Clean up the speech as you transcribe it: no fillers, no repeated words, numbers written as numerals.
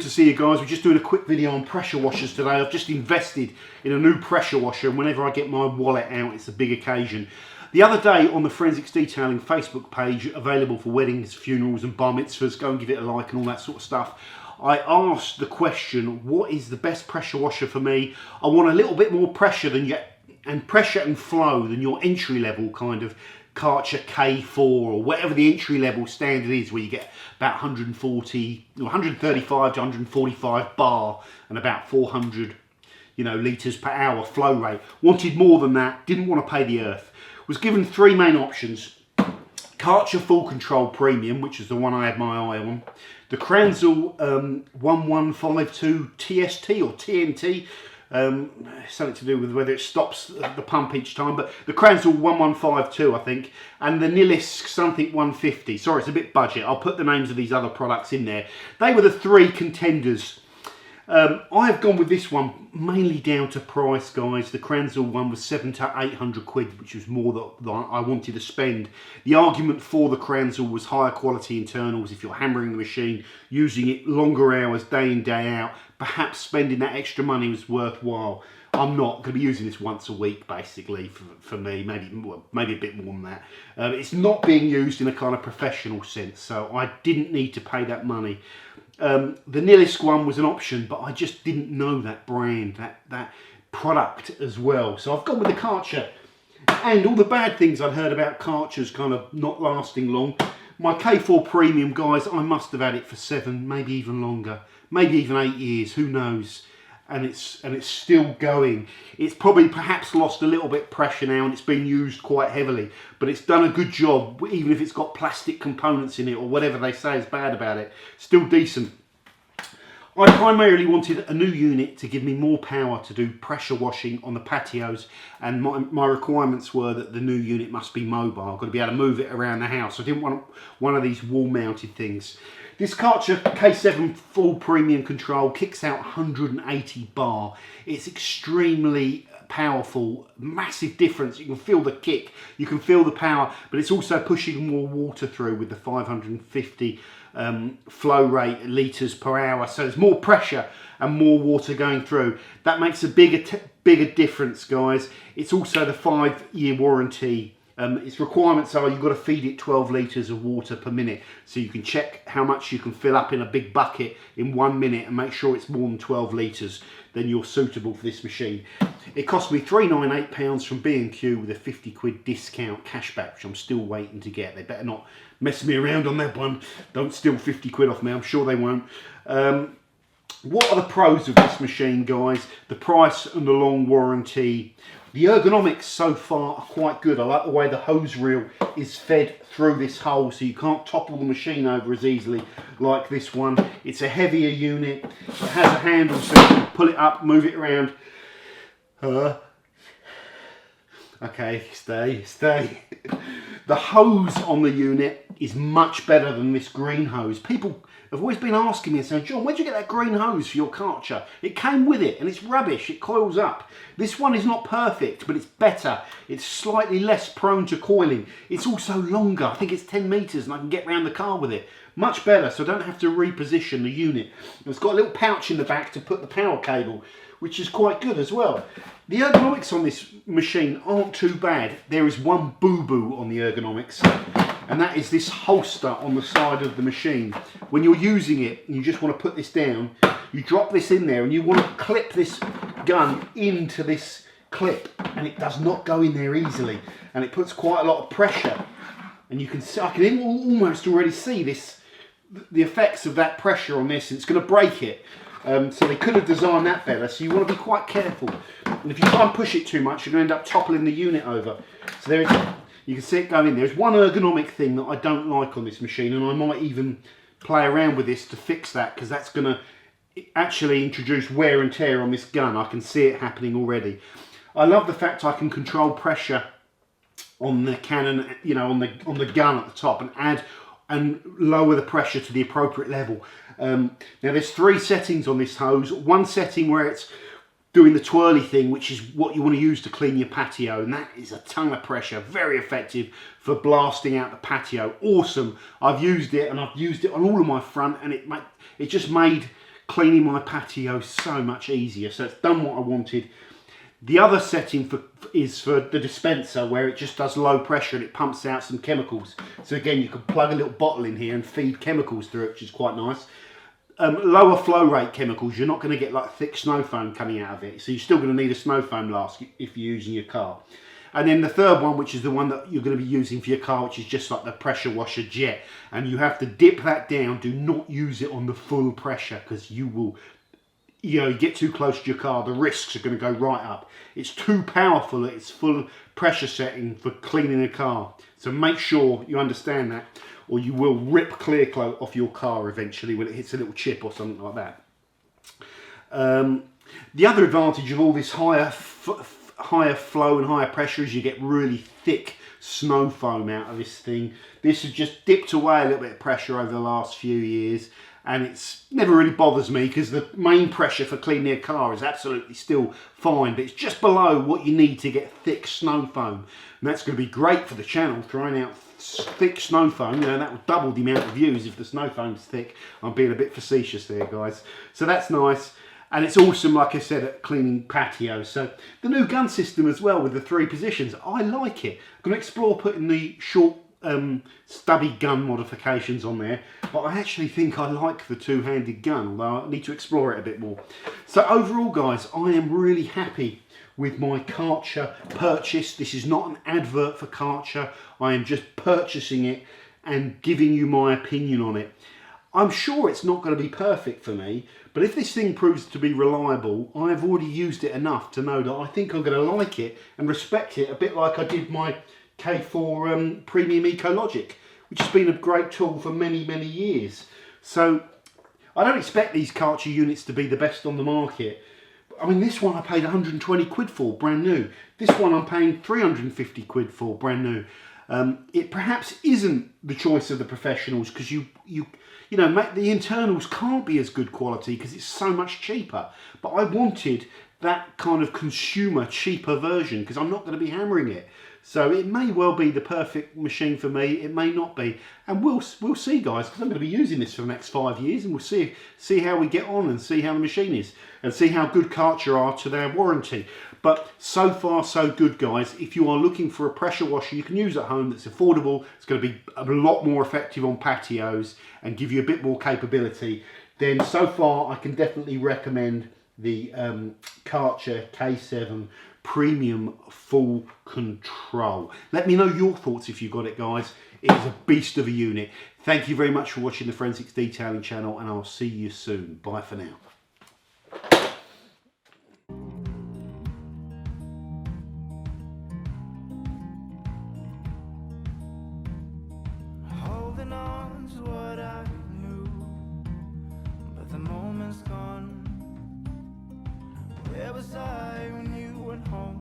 to see you guys. We're just doing a quick video on pressure washers today. I've just invested in a new pressure washer, and whenever I get my wallet out, it's a big occasion. The other day on the Forensics Detailing Facebook page, available for weddings, funerals and bar mitzvahs, go and give it a like and all that sort of stuff, I asked the question, what is the best pressure washer for me? I want a little bit more pressure than pressure and flow than your entry level kind of Karcher K4 or whatever the entry level standard is, where you get about 135 to 145 bar and about 400 litres per hour flow rate. Wanted more than that, didn't want to pay the earth. Was given three main options: Karcher Full Control Premium, which is the one I had my eye on, the Kranzel 1152 TST or TNT, something to do with whether it stops the pump each time, but the Kranzel 1152 I think, and the Nilisk something 150. Sorry, it's a bit budget. I'll put the names of these other products in there. They were the three contenders. I have gone with this one mainly down to price, guys. The Kranzel one was 700 to 800 quid, which was more than I wanted to spend. The argument for the Kranzel was higher quality internals. If you're hammering the machine, using it longer hours, day in, day out, perhaps spending that extra money was worthwhile. I'm not going to be using this once a week, basically, for me, maybe a bit more than that. It's not being used in a kind of professional sense, so I didn't need to pay that money. The Nilisk one was an option, but I just didn't know that brand, that product as well. So I've gone with the Karcher. And all the bad things I'd heard about Karcher's kind of not lasting long. My K4 Premium, guys, I must have had it for 7, maybe even longer, maybe even 8 years, who knows. And it's still going. It's probably perhaps lost a little bit pressure now, and it's been used quite heavily, but it's done a good job, even if it's got plastic components in it or whatever they say is bad about it. Still decent. I primarily wanted a new unit to give me more power to do pressure washing on the patios, and my requirements were that the new unit must be mobile. I've got to be able to move it around the house. I didn't want one of these wall mounted things. This Karcher K7 full premium control kicks out 180 bar. It's extremely powerful, massive difference. You can feel the kick, you can feel the power, but it's also pushing more water through with the 550 flow rate litres per hour. So there's more pressure and more water going through. That makes a bigger difference, guys. It's also the 5-year warranty. Its requirements are you've got to feed it 12 litres of water per minute, so you can check how much you can fill up in a big bucket in 1 minute and make sure it's more than 12 litres. Then you're suitable for this machine. It cost me £398 from B&Q with a 50 quid discount cashback, which I'm still waiting to get. They better not mess me around on that one. Don't steal 50 quid off me, I'm sure they won't. What are the pros of this machine, guys? The price and the long warranty. The ergonomics so far are quite good. I like the way the hose reel is fed through this hole, so you can't topple the machine over as easily like this one. It's a heavier unit. It has a handle so you can pull it up, move it around. Okay, stay. The hose on the unit is much better than this green hose. People have always been asking me and saying, John, where'd you get that green hose for your Karcher? It came with it and it's rubbish, it coils up. This one is not perfect, but it's better. It's slightly less prone to coiling. It's also longer. I think it's 10 metres and I can get around the car with it. Much better, so I don't have to reposition the unit. It's got a little pouch in the back to put the power cable, which is quite good as well. The ergonomics on this machine aren't too bad. There is one boo-boo on the ergonomics, and that is this holster on the side of the machine. When you're using it and you just want to put this down, you drop this in there and you want to clip this gun into this clip, and it does not go in there easily, and it puts quite a lot of pressure. And you can see, I can almost already see the effects of that pressure on this, and it's going to break it. So they could have designed that better, so you want to be quite careful. And if you try and push it too much, you're going to end up toppling the unit over. So there, you can see it go in there. There's one ergonomic thing that I don't like on this machine, and I might even play around with this to fix that, because that's going to actually introduce wear and tear on this gun. I can see it happening already. I love the fact I can control pressure on the cannon, on the gun at the top, and add and lower the pressure to the appropriate level. Now there's 3 settings on this hose. One setting where it's doing the twirly thing, which is what you want to use to clean your patio, and that is a ton of pressure, very effective for blasting out the patio. Awesome. I've used it, and I've used it on all of my front, and it just made cleaning my patio so much easier. So it's done what I wanted. The other setting is for the dispenser, where it just does low pressure and it pumps out some chemicals. So again, you can plug a little bottle in here and feed chemicals through it, which is quite nice. Lower flow rate chemicals, you're not going to get like thick snow foam coming out of it. So you're still going to need a snow foam mask if you're using your car. And then the third one, which is the one that you're going to be using for your car, which is just like the pressure washer jet. And you have to dip that down. Do not use it on the full pressure, because you will, you get too close to your car, the risks are going to go right up. It's too powerful at its full pressure setting for cleaning a car. So make sure you understand that, or you will rip clear coat off your car eventually when it hits a little chip or something like that. The other advantage of all this higher flow and higher pressure is you get really thick snow foam out of this thing. This has just dipped away a little bit of pressure over the last few years, and it's never really bothers me because the main pressure for cleaning a car is absolutely still fine, but it's just below what you need to get thick snow foam. And that's going to be great for the channel, throwing out thick snow foam. That will double the amount of views if the snow foam's thick. I'm being a bit facetious there, guys. So that's nice. And it's awesome, like I said, at cleaning patios. So the new gun system as well with the 3 positions, I like it. I'm going to explore putting the short stubby gun modifications on there, but I actually think I like the 2-handed gun, although I need to explore it a bit more. So overall, guys, I am really happy with my Karcher purchase. This is not an advert for Karcher. I am just purchasing it and giving you my opinion on it. I'm sure it's not going to be perfect for me, but if this thing proves to be reliable, I've already used it enough to know that I think I'm going to like it and respect it, a bit like I did my K4 Premium Ecologic, which has been a great tool for many, many years. So I don't expect these Karcher units to be the best on the market. I mean, this one I paid 120 quid for, brand new. This one I'm paying 350 quid for, brand new. It perhaps isn't the choice of the professionals, because you know, the internals can't be as good quality because it's so much cheaper. But I wanted that kind of consumer cheaper version because I'm not going to be hammering it. So it may well be the perfect machine for me. It may not be, and we'll see, guys, because I'm going to be using this for the next 5 years, and we'll see how we get on and see how the machine is and see how good Karcher are to their warranty. But so far so good, guys. If you are looking for a pressure washer you can use at home that's affordable, it's going to be a lot more effective on patios and give you a bit more capability, then so far I can definitely recommend the Karcher K7 Premium Full Control. Let me know your thoughts if you got it, guys. It is a beast of a unit. Thank you very much for watching the Forensics Detailing channel, and I'll see you soon. Bye for now. Holding on to what I knew, but the moment's gone. Where was I when you went home?